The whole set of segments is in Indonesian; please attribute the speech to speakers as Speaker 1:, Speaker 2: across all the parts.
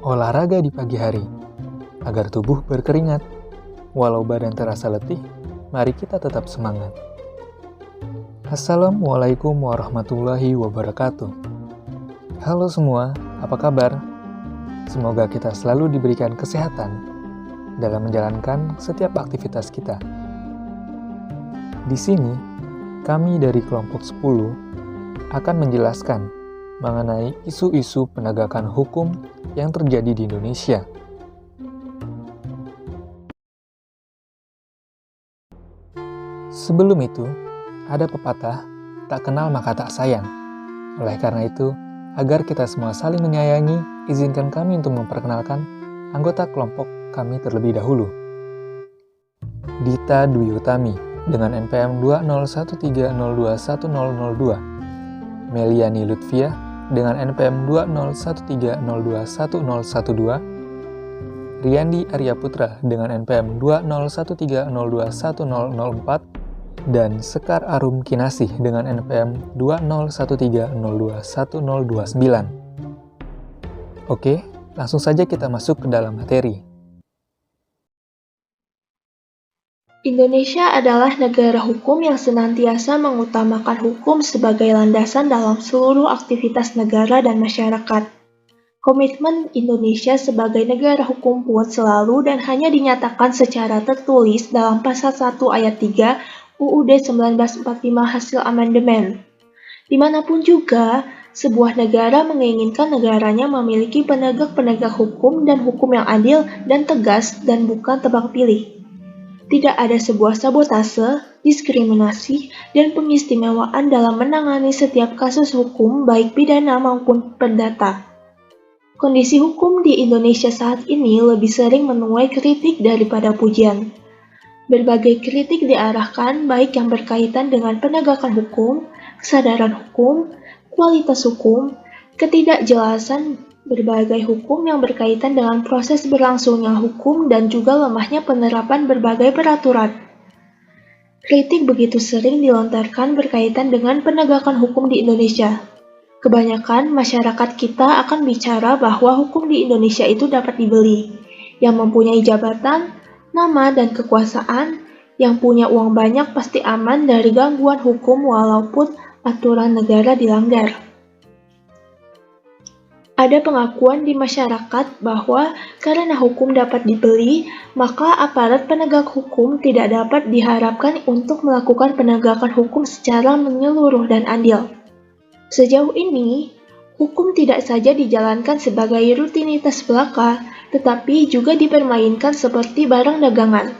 Speaker 1: Olahraga di pagi hari, agar tubuh berkeringat. Walau badan terasa letih, mari kita tetap semangat. Assalamualaikum warahmatullahi wabarakatuh. Halo semua, apa kabar? Semoga kita selalu diberikan kesehatan dalam menjalankan setiap aktivitas kita. Di sini, kami dari kelompok 10 akan menjelaskan mengenai isu-isu penegakan hukum yang terjadi di Indonesia. Sebelum itu, ada pepatah, tak kenal maka tak sayang. Oleh karena itu, agar kita semua saling menyayangi, izinkan kami untuk memperkenalkan anggota kelompok kami terlebih dahulu. Dita Dwi Utami dengan NPM 20130210002. Meliani Lutfia dengan NPM 20130211012. Riyandi Arya Putra dengan NPM 20130210004 dan Sekar Arum Kinasih dengan NPM 20130210029. Oke, langsung saja kita masuk ke dalam materi.
Speaker 2: Indonesia adalah negara hukum yang senantiasa mengutamakan hukum sebagai landasan dalam seluruh aktivitas negara dan masyarakat. Komitmen Indonesia sebagai negara hukum pun selalu dan hanya dinyatakan secara tertulis dalam Pasal 1 Ayat 3 UUD 1945 hasil amandemen. Dimanapun juga, sebuah negara menginginkan negaranya memiliki penegak-penegak hukum dan hukum yang adil dan tegas dan bukan tebang pilih. Tidak ada sebuah sabotase, diskriminasi, dan pengistimewaan dalam menangani setiap kasus hukum baik pidana maupun perdata. Kondisi hukum di Indonesia saat ini lebih sering menuai kritik daripada pujian. Berbagai kritik diarahkan baik yang berkaitan dengan penegakan hukum, kesadaran hukum, kualitas hukum, ketidakjelasan berbagai hukum yang berkaitan dengan proses berlangsungnya hukum dan juga lemahnya penerapan berbagai peraturan. Kritik begitu sering dilontarkan berkaitan dengan penegakan hukum di Indonesia. Kebanyakan masyarakat kita akan bicara bahwa hukum di Indonesia itu dapat dibeli, yang mempunyai jabatan, nama, dan kekuasaan, yang punya uang banyak pasti aman dari gangguan hukum walaupun aturan negara dilanggar. Ada pengakuan di masyarakat bahwa karena hukum dapat dibeli, maka aparat penegak hukum tidak dapat diharapkan untuk melakukan penegakan hukum secara menyeluruh dan adil. Sejauh ini, hukum tidak saja dijalankan sebagai rutinitas belaka, tetapi juga dipermainkan seperti barang dagangan.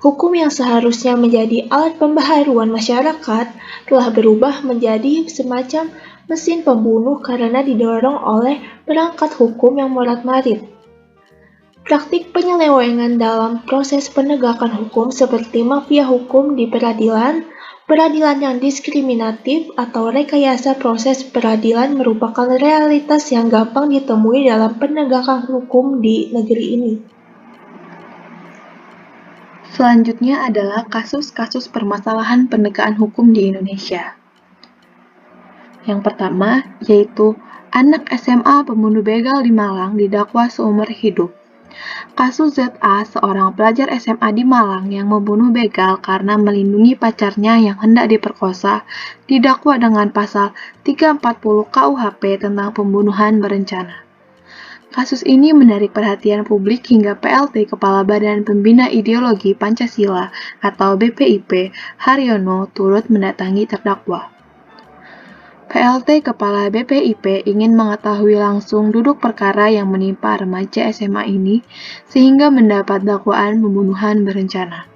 Speaker 2: Hukum yang seharusnya menjadi alat pembaharuan masyarakat telah berubah menjadi semacam mesin pembunuh karena didorong oleh perangkat hukum yang morat-marit. Praktik penyelewengan dalam proses penegakan hukum seperti mafia hukum di peradilan, peradilan yang diskriminatif, atau rekayasa proses peradilan merupakan realitas yang gampang ditemui dalam penegakan hukum di negeri ini.
Speaker 3: Selanjutnya adalah kasus-kasus permasalahan penegakan hukum di Indonesia. Yang pertama, yaitu anak SMA pembunuh begal di Malang didakwa seumur hidup. Kasus ZA, seorang pelajar SMA di Malang yang membunuh begal karena melindungi pacarnya yang hendak diperkosa, didakwa dengan pasal 340 KUHP tentang pembunuhan berencana. Kasus ini menarik perhatian publik hingga PLT Kepala Badan Pembina Ideologi Pancasila atau BPIP, Haryono, turut mendatangi terdakwa. PLT Kepala BPIP ingin mengetahui langsung duduk perkara yang menimpa remaja SMA ini sehingga mendapat dakwaan pembunuhan berencana.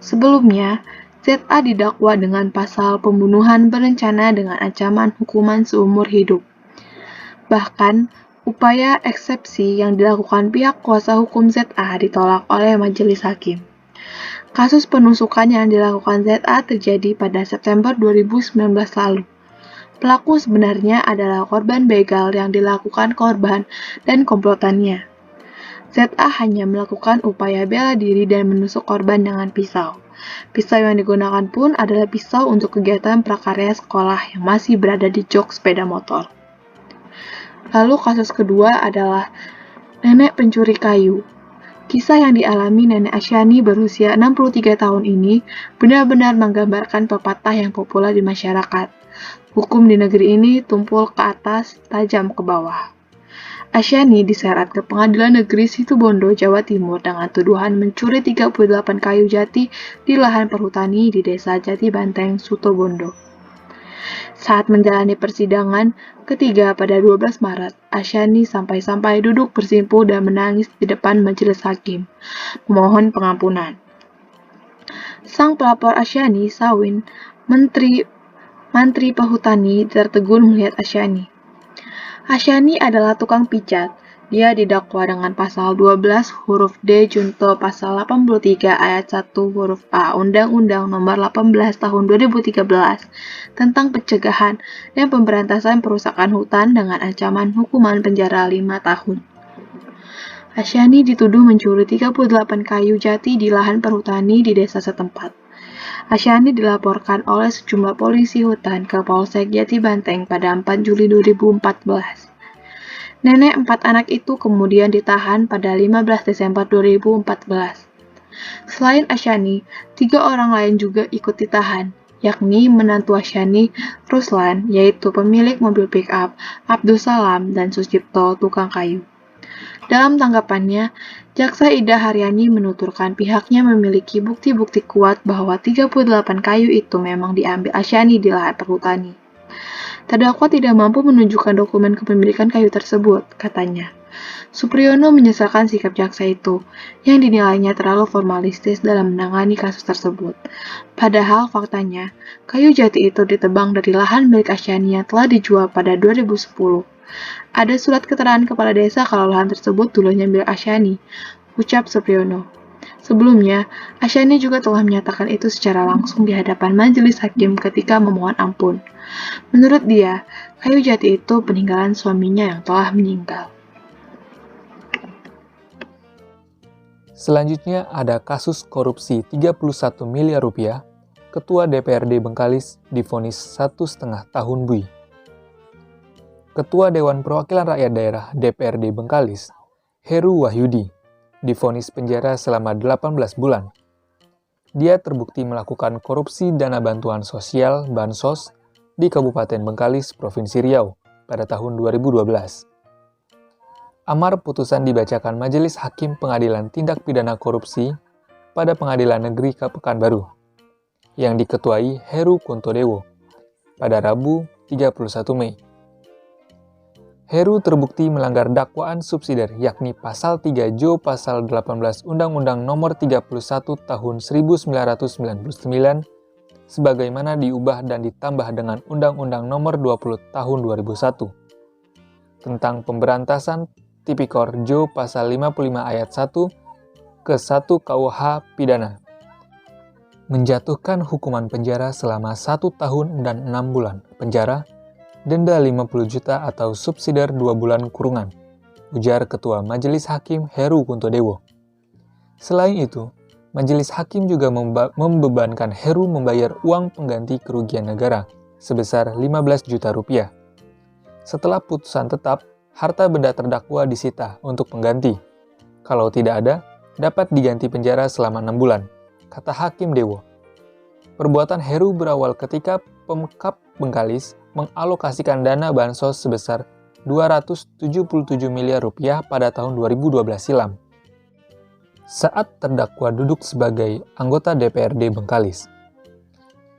Speaker 3: Sebelumnya, ZA didakwa dengan pasal pembunuhan berencana dengan ancaman hukuman seumur hidup. Bahkan, upaya eksepsi yang dilakukan pihak kuasa hukum ZA ditolak oleh majelis hakim. Kasus penusukan yang dilakukan ZA terjadi pada September 2019 lalu. Pelaku sebenarnya adalah korban begal yang dilakukan korban dan komplotannya. ZA hanya melakukan upaya bela diri dan menusuk korban dengan pisau. Pisau yang digunakan pun adalah pisau untuk kegiatan prakarya sekolah yang masih berada di jok sepeda motor. Lalu kasus kedua adalah Nenek Pencuri Kayu. Kisah yang dialami Nenek Asyani berusia 63 tahun ini benar-benar menggambarkan pepatah yang populer di masyarakat. Hukum di negeri ini tumpul ke atas, tajam ke bawah. Asyani diseret ke Pengadilan Negeri Situbondo, Jawa Timur dengan tuduhan mencuri 38 kayu jati di lahan perhutani di Desa Jati Banteng, Situbondo. Saat menjalani persidangan ketiga pada 12 Maret, Asyani sampai-sampai duduk bersimpuh dan menangis di depan majelis hakim, memohon pengampunan. Sang pelapor Asyani, Sawin, Mantri Perhutani, tertegun melihat Asyani. Asyani adalah tukang pijat. Dia didakwa dengan pasal 12 huruf D junto pasal 83 ayat 1 huruf A Undang-Undang Nomor 18 Tahun 2013 tentang pencegahan dan pemberantasan perusakan hutan dengan ancaman hukuman penjara 5 tahun. Asyani dituduh mencuri 38 kayu jati di lahan perhutani di desa setempat. Asyani dilaporkan oleh sejumlah polisi hutan ke Polsek Jati Banteng pada 4 Juli 2014. Nenek 4 anak itu kemudian ditahan pada 15 Desember 2014. Selain Asyani, 3 orang lain juga ikut ditahan, yakni menantu Asyani, Ruslan, yaitu pemilik mobil pick-up, Abdul Salam, dan Sucipto, tukang kayu. Dalam tanggapannya, Jaksa Ida Haryani menuturkan pihaknya memiliki bukti-bukti kuat bahwa 38 kayu itu memang diambil Asyani di lahan perhutani. Terdakwa tidak mampu menunjukkan dokumen kepemilikan kayu tersebut, katanya. Supriyono menyesalkan sikap jaksa itu, yang dinilainya terlalu formalistis dalam menangani kasus tersebut. Padahal faktanya, kayu jati itu ditebang dari lahan milik Asyani yang telah dijual pada 2010. Ada surat keterangan kepala desa kalau lahan tersebut dulunya milik Asyani, ucap Supriyono. Sebelumnya, Asyani juga telah menyatakan itu secara langsung di hadapan majelis hakim ketika memohon ampun. Menurut dia, kayu jati itu peninggalan suaminya yang telah meninggal.
Speaker 1: Selanjutnya ada kasus korupsi 31 miliar rupiah, Ketua DPRD Bengkalis divonis 1,5 tahun bui. Ketua Dewan Perwakilan Rakyat Daerah DPRD Bengkalis, Heru Wahyudi, divonis penjara selama 18 bulan. Dia terbukti melakukan korupsi dana bantuan sosial (Bansos) di Kabupaten Bengkalis, Provinsi Riau pada tahun 2012. Amar putusan dibacakan Majelis Hakim Pengadilan Tindak Pidana Korupsi pada Pengadilan Negeri Pekanbaru, yang diketuai Heru Kuntodewo, pada Rabu 31 Mei. Heru terbukti melanggar dakwaan subsidiar yakni Pasal 3 Jo Pasal 18 Undang-Undang Nomor 31 Tahun 1999 sebagaimana diubah dan ditambah dengan Undang-Undang Nomor 20 Tahun 2001 tentang pemberantasan Tipikor Jo Pasal 55 Ayat 1 ke 1 KUH Pidana, menjatuhkan hukuman penjara selama 1 tahun dan 6 bulan penjara, denda 50 juta atau subsidiar 2 bulan kurungan, ujar Ketua Majelis Hakim Heru Kuntodewo. Selain itu, Majelis Hakim juga membebankan Heru membayar uang pengganti kerugian negara sebesar 15 juta rupiah. Setelah putusan tetap, harta benda terdakwa disita untuk pengganti. Kalau tidak ada, dapat diganti penjara selama 6 bulan, kata Hakim Dewo. Perbuatan Heru berawal ketika Pemkab Bengkalis mengalokasikan dana bansos sebesar 277 miliar rupiah pada tahun 2012 silam. Saat terdakwa duduk sebagai anggota DPRD Bengkalis,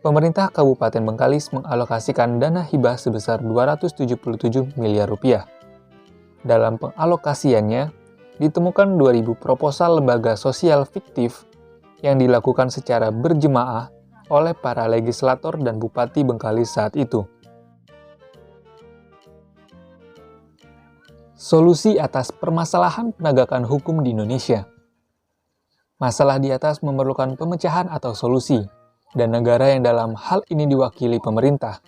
Speaker 1: pemerintah Kabupaten Bengkalis mengalokasikan dana hibah sebesar 277 miliar rupiah. Dalam pengalokasiannya, ditemukan 2.000 proposal lembaga sosial fiktif yang dilakukan secara berjemaah oleh para legislator dan Bupati Bengkalis saat itu. Solusi atas permasalahan penegakan hukum di Indonesia. Masalah di atas memerlukan pemecahan atau solusi, dan negara yang dalam hal ini diwakili pemerintah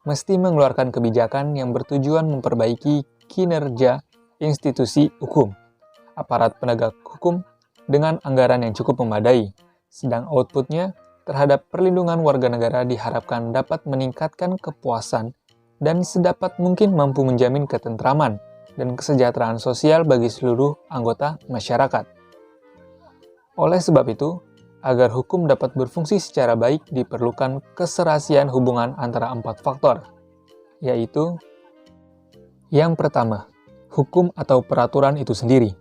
Speaker 1: mesti mengeluarkan kebijakan yang bertujuan memperbaiki kinerja institusi hukum, aparat penegak hukum dengan anggaran yang cukup memadai, sedang outputnya terhadap perlindungan warga negara diharapkan dapat meningkatkan kepuasan dan sedapat mungkin mampu menjamin ketentraman dan kesejahteraan sosial bagi seluruh anggota masyarakat. Oleh sebab itu, agar hukum dapat berfungsi secara baik diperlukan keserasian hubungan antara 4 faktor, yaitu yang pertama, hukum atau peraturan itu sendiri.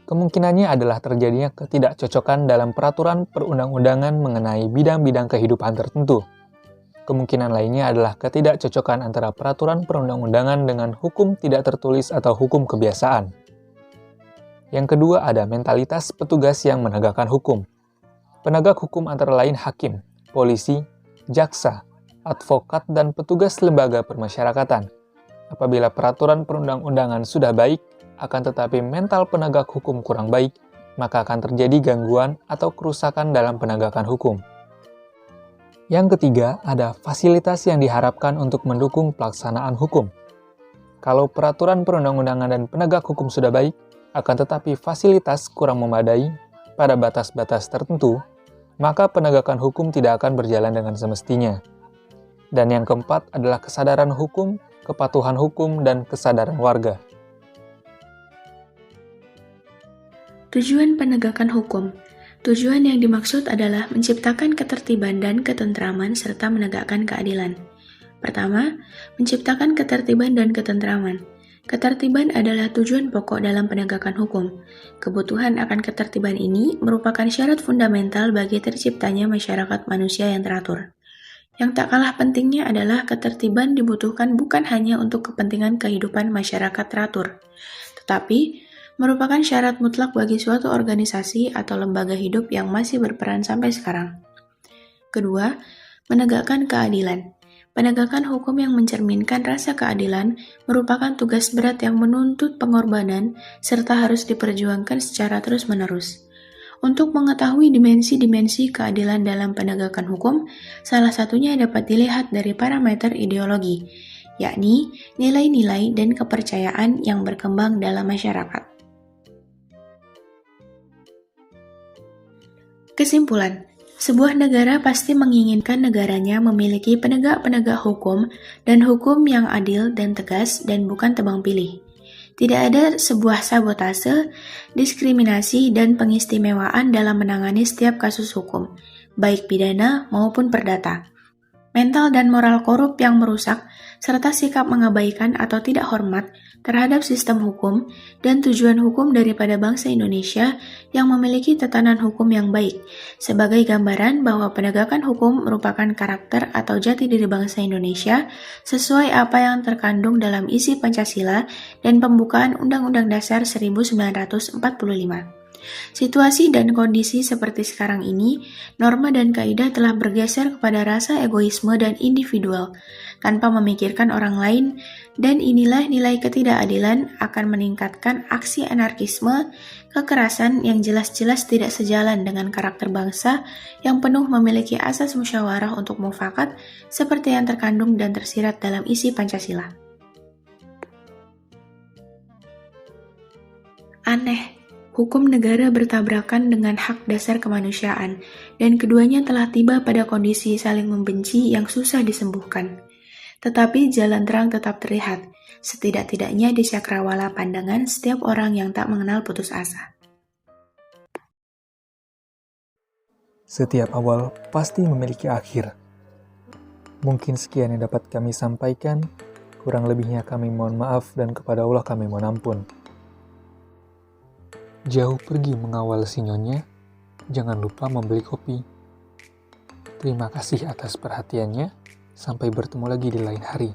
Speaker 1: Kemungkinannya adalah terjadinya ketidakcocokan dalam peraturan perundang-undangan mengenai bidang-bidang kehidupan tertentu. Kemungkinan lainnya adalah ketidakcocokan antara peraturan perundang-undangan dengan hukum tidak tertulis atau hukum kebiasaan. Yang kedua ada mentalitas petugas yang menegakkan hukum. Penegak hukum antara lain hakim, polisi, jaksa, advokat, dan petugas lembaga permasyarakatan. Apabila peraturan perundang-undangan sudah baik, akan tetapi mental penegak hukum kurang baik, maka akan terjadi gangguan atau kerusakan dalam penegakan hukum. Yang ketiga, ada fasilitas yang diharapkan untuk mendukung pelaksanaan hukum. Kalau peraturan perundang-undangan dan penegak hukum sudah baik, akan tetapi fasilitas kurang memadai pada batas-batas tertentu, maka penegakan hukum tidak akan berjalan dengan semestinya. Dan yang keempat adalah kesadaran hukum, kepatuhan hukum, dan kesadaran warga.
Speaker 4: Tujuan penegakan hukum. Tujuan yang dimaksud adalah menciptakan ketertiban dan ketentraman serta menegakkan keadilan. Pertama, menciptakan ketertiban dan ketentraman. Ketertiban adalah tujuan pokok dalam penegakan hukum. Kebutuhan akan ketertiban ini merupakan syarat fundamental bagi terciptanya masyarakat manusia yang teratur. Yang tak kalah pentingnya adalah ketertiban dibutuhkan bukan hanya untuk kepentingan kehidupan masyarakat teratur, tetapi merupakan syarat mutlak bagi suatu organisasi atau lembaga hidup yang masih berperan sampai sekarang. Kedua, menegakkan keadilan. Penegakan hukum yang mencerminkan rasa keadilan merupakan tugas berat yang menuntut pengorbanan serta harus diperjuangkan secara terus-menerus. Untuk mengetahui dimensi-dimensi keadilan dalam penegakan hukum, salah satunya dapat dilihat dari parameter ideologi, yakni nilai-nilai dan kepercayaan yang berkembang dalam masyarakat. Kesimpulan, sebuah negara pasti menginginkan negaranya memiliki penegak-penegak hukum dan hukum yang adil dan tegas dan bukan tebang pilih. Tidak ada sebuah sabotase, diskriminasi, dan pengistimewaan dalam menangani setiap kasus hukum, baik pidana maupun perdata. Mental dan moral korup yang merusak, serta sikap mengabaikan atau tidak hormat terhadap sistem hukum dan tujuan hukum daripada bangsa Indonesia yang memiliki tatanan hukum yang baik, sebagai gambaran bahwa penegakan hukum merupakan karakter atau jati diri bangsa Indonesia sesuai apa yang terkandung dalam isi Pancasila dan pembukaan Undang-Undang Dasar 1945. Situasi dan kondisi seperti sekarang ini, norma dan kaidah telah bergeser kepada rasa egoisme dan individual, tanpa memikirkan orang lain, dan inilah nilai ketidakadilan akan meningkatkan aksi anarkisme, kekerasan yang jelas-jelas tidak sejalan dengan karakter bangsa yang penuh memiliki asas musyawarah untuk mufakat seperti yang terkandung dan tersirat dalam isi Pancasila. Aneh. Hukum negara bertabrakan dengan hak dasar kemanusiaan, dan keduanya telah tiba pada kondisi saling membenci yang susah disembuhkan. Tetapi jalan terang tetap terlihat, setidak-tidaknya di cakrawala pandangan setiap orang yang tak mengenal putus asa.
Speaker 1: Setiap awal pasti memiliki akhir. Mungkin sekian yang dapat kami sampaikan, kurang lebihnya kami mohon maaf dan kepada Allah kami mohon ampun. Jauh pergi mengawal si nyonya, jangan lupa membeli kopi. Terima kasih atas perhatiannya, sampai bertemu lagi di lain hari.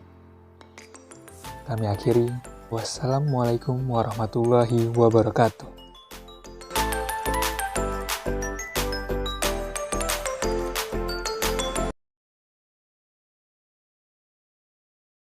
Speaker 1: Kami akhiri, wassalamualaikum warahmatullahi wabarakatuh.